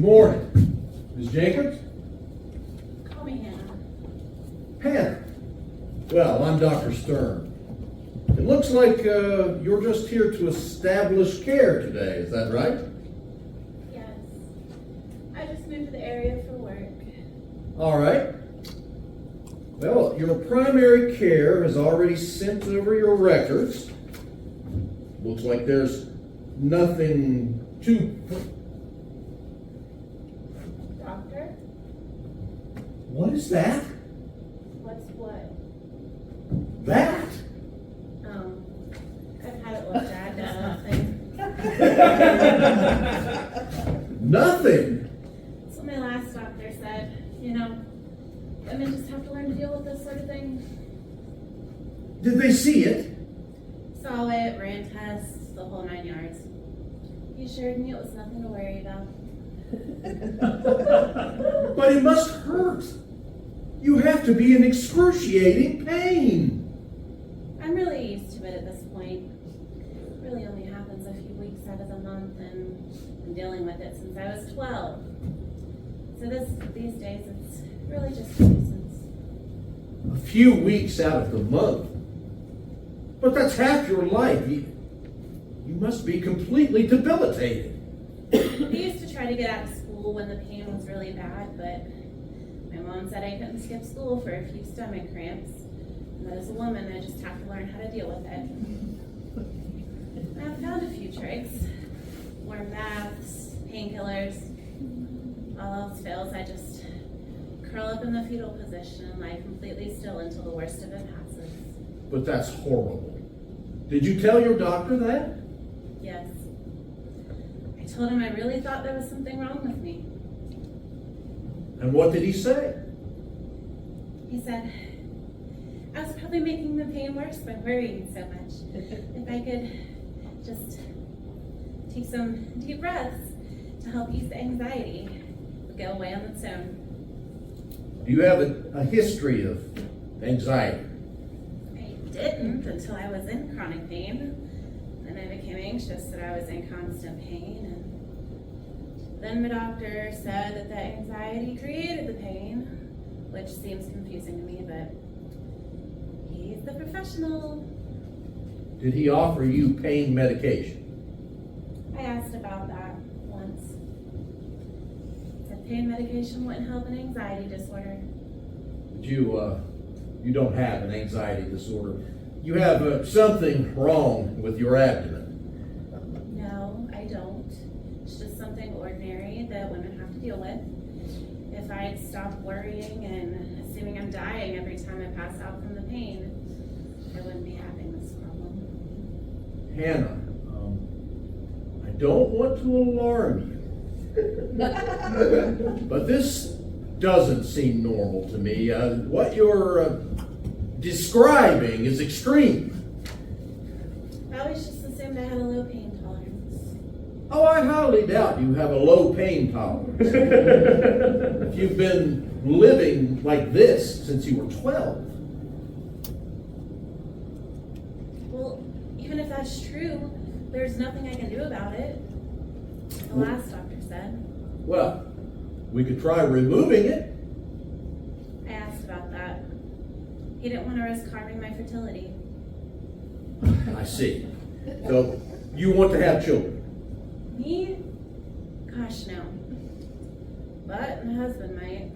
morning. Ms. Jacobs? Call me Hannah. Hannah. Well, I'm Dr. Stern. It looks like you're just here to establish care today, is that right? Yes. I just moved to the area for work. All right. Well, your primary care has already sent over your records. Looks like there's nothing to... Doctor? What is that? What's what? That? I've had it looked at. There's nothing. Nothing? That's what my last doctor said. You know, women just have to learn to deal with this sort of thing. Did they see it? Saw it, ran tests, the whole 9 yards. He assured me it was nothing to worry about. But it must hurt. You have to be in excruciating pain. I'm really used to it at this point. It really only happens a few weeks out of the month, and I'm dealing with it since I was 12. So these days, it's really just a nuisance. A few weeks out of the month. But that's half your life. You must be completely debilitated. I used to try to get out of school when the pain was really bad, but my mom said I couldn't skip school for a few stomach cramps. And that as a woman, I just have to learn how to deal with it. I've found a few tricks. Warm baths, painkillers. All else fails, I just curl up in the fetal position and lie completely still until the worst of it passes. But that's horrible. Did you tell your doctor that? Yes. I told him I really thought there was something wrong with me. And what did he say? He said, I was probably making the pain worse by worrying so much. If I could just take some deep breaths to help ease the anxiety, it would go away on its own. Do you have a history of anxiety? I didn't until I was in chronic pain. Then I became anxious that I was in constant pain. And then my doctor said that the anxiety created the pain, which seems confusing to me, but he's the professional. Did he offer you pain medication? I asked about that once. Said pain medication wouldn't help an anxiety disorder. But you don't have an anxiety disorder. You have something wrong with your abdomen. No, I don't. It's just something ordinary that women have to deal with. If I'd stopped worrying and assuming I'm dying every time I pass out from the pain, I wouldn't be having this problem. Hannah, I don't want to alarm you, but this doesn't seem normal to me. What you're describing is extreme. I always just assumed I had a low pain tolerance. Oh, I highly doubt you have a low pain tolerance. If you've been living like this since you were 12. Well, even if that's true, there's nothing I can do about it. The last doctor said. Well, we could try removing it. I asked about that. He didn't want to risk harming my fertility. I see. So, you want to have children? Me? Gosh, no. But my husband might.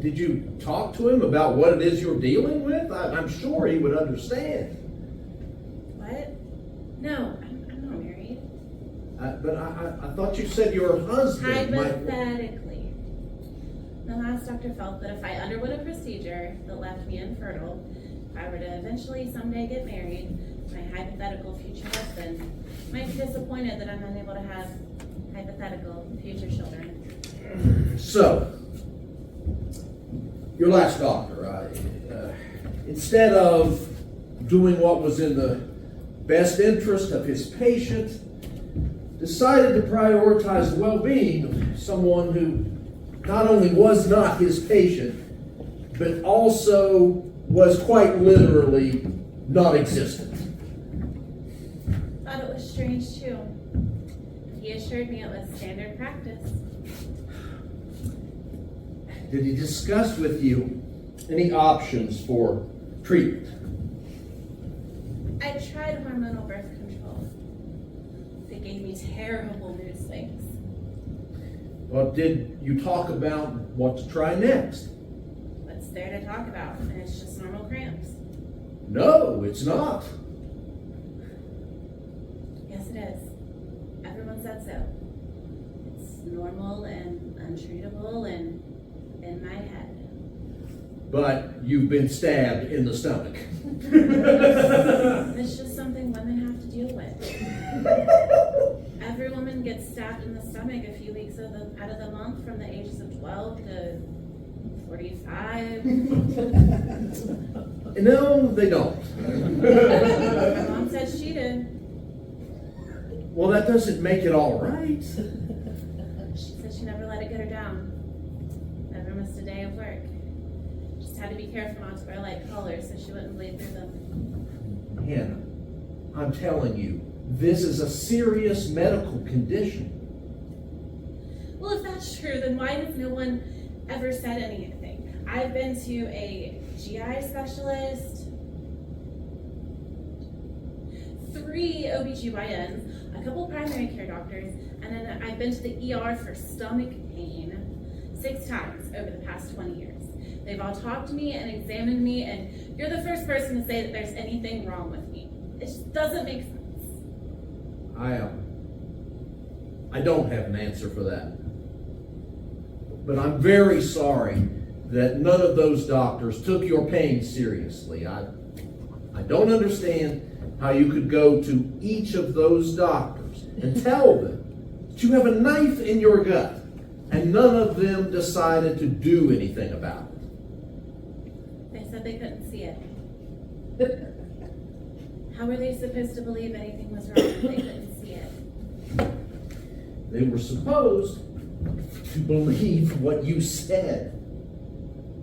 Did you talk to him about what it is you're dealing with? I'm sure he would understand. What? No, I'm not married. But I thought you said your husband might... Hypothetically. The last doctor felt that if I underwent a procedure that left me infertile, if I were to eventually someday get married, my hypothetical future husband might be disappointed that I'm unable to have hypothetical future children. So, your last doctor, instead of doing what was in the best interest of his patient, decided to prioritize the well-being of someone who not only was not his patient, but also was quite literally non-existent. Thought it was strange too. He assured assured me it was standard practice. Did he discuss with you any options for treatment? I tried hormonal birth control. They gave me terrible mood swings. Well, did you talk about what to try next? What's there to talk about? And it's just normal cramps. No, it's not. Yes, it is. Everyone said so. It's normal and untreatable and in my head. But you've been stabbed in the stomach. It's just something women have to deal with. Every woman gets stabbed in the stomach a few weeks out of the month from the ages of 12 to 45. No, they don't. My mom said she did. Well, that doesn't make it all right. She said she never let it get her down. Never missed a day of work. Just had to be careful not to wear light collars so she wouldn't bleed through them. Hannah, I'm telling you, this is a serious medical condition. Well, if that's true, then why has no one ever said anything? I've been to a GI specialist, 3 OBGYNs, a couple primary care doctors, and then I've been to the ER for stomach pain 6 times over the past 20 years. They've all talked to me and examined me, and you're the first person to say that there's anything wrong with me. It just doesn't make sense. I don't have an answer for that. But I'm very sorry that none of those doctors took your pain seriously. I don't understand how you could go to each of those doctors and tell them that you have a knife in your gut, and none of them decided to do anything about it. They said they couldn't see it. How were they supposed to believe anything was wrong if they couldn't see it? They were supposed to believe what you said.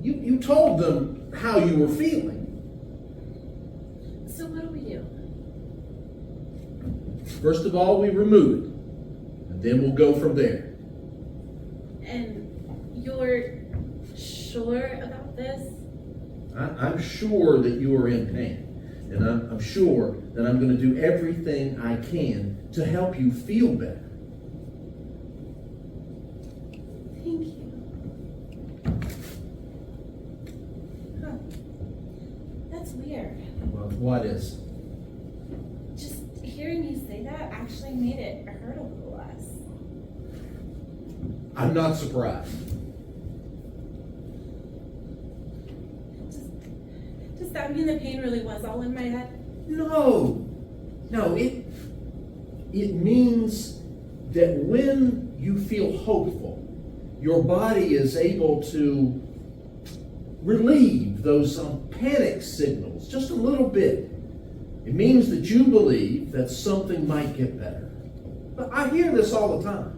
You told them how you were feeling. So what do we do? First of all, we remove it, and then we'll go from there. And you're sure about this? I'm sure that you are in pain, and I'm sure that I'm going to do everything I can to help you feel better. Thank you. Huh. That's weird. Well, what is? Just hearing you say that actually made it hurt a little less. I'm not surprised. Does that mean the pain really was all in my head? No, it means that when you feel hopeful, your body is able to relieve those panic signals just a little bit. It means that you believe that something might get better. But I hear this all the time.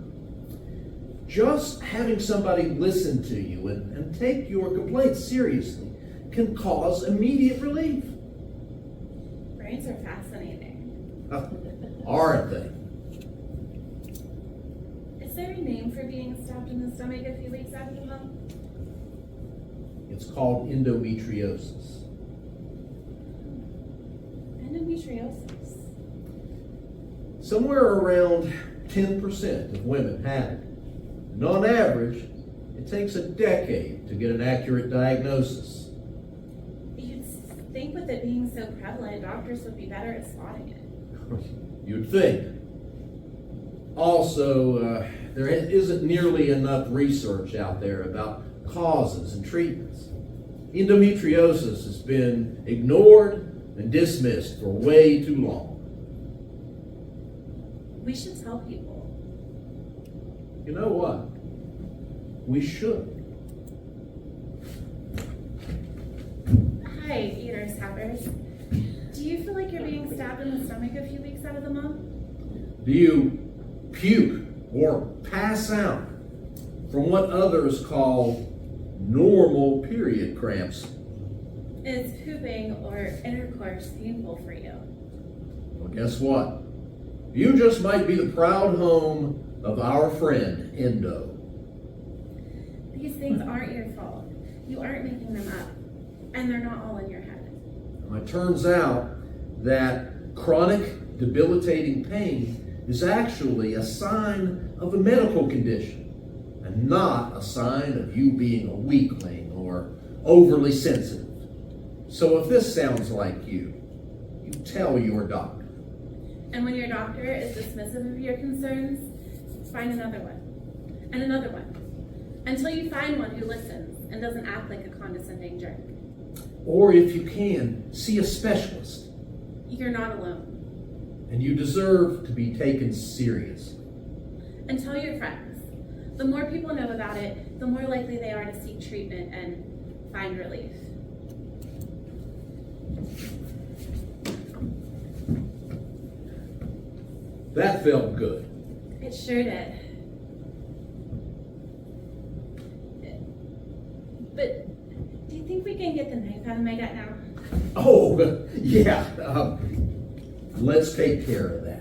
Just having somebody listen to you and take your complaints seriously can cause immediate relief. Brains are fascinating. Aren't they? Is there a name for being stabbed in the stomach a few weeks after the month? It's called endometriosis. Endometriosis. Somewhere around 10% of women have it. And on average, it takes a decade to get an accurate diagnosis. You'd think with it being so prevalent, doctors would be better at spotting it. You'd think. Also, there isn't nearly enough research out there about causes and treatments. Endometriosis has been ignored and dismissed for way too long. We should tell people. You know what? We should. Hi, eaters, havers. Do you feel like you're being stabbed in the stomach a few weeks out of the month? Do you puke or pass out from what others call normal period cramps? Is pooping or intercourse painful for you? Well, guess what? You just might be the proud home of our friend Endo. These things aren't your fault. You aren't making them up. And they're not all in your head. It turns out that chronic, debilitating pain is actually a sign of a medical condition and not a sign of you being a weakling or overly sensitive. So if this sounds like you tell your doctor. And when your doctor is dismissive of your concerns, find another one. And another one. Until you find one who listens and doesn't act like a condescending jerk. Or if you can, see a specialist. You're not alone. And you deserve to be taken seriously. And tell your friends. The more people know about it, the more likely they are to seek treatment and find relief. That felt good. It sure did. But do you think we can get the knife out of my gut now? Oh, yeah. Let's take care of that.